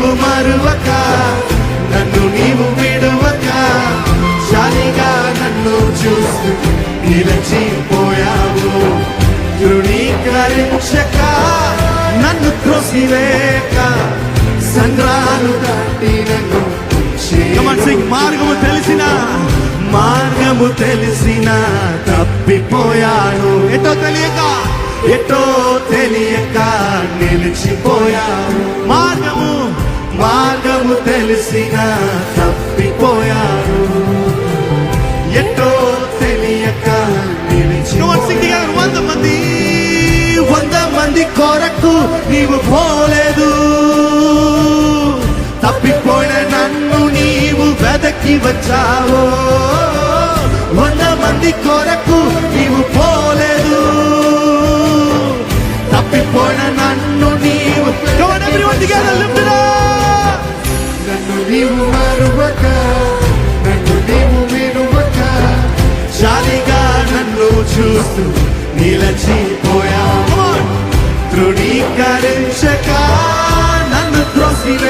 నీవు మరువక, నన్ను నీవు విడువక, జాలిగా నన్ను చూస్తూ నిలచిపోయావు. తృణీకరించక, నన్ను త్రోసివేక, సంద్రాలు దాటి నన్ను మార్గము తెలిసిన తప్పిపోయాను. ఎటో తెలియక నిలిచిపోయాను. మార్గము తెలిసిన తప్పిపోయాను. ఎటో తెలియక నిలిచిపోయాను. 100 మంది కొరకు నీవు పోలేదు, తప్పిపోయిన నన్ను నీవు వెదకి వచ్చావు. 100 మంది కొరకు నీవు పోలేదు, తప్పిపోయిన నన్ను నీవు నన్ను నీవు మరువక, నన్ను నీవు విడువక, జాలిగా నన్ను చూస్తూ నిలచిపోయావు. తృణీకరించక, నన్ను త్రోసివేక,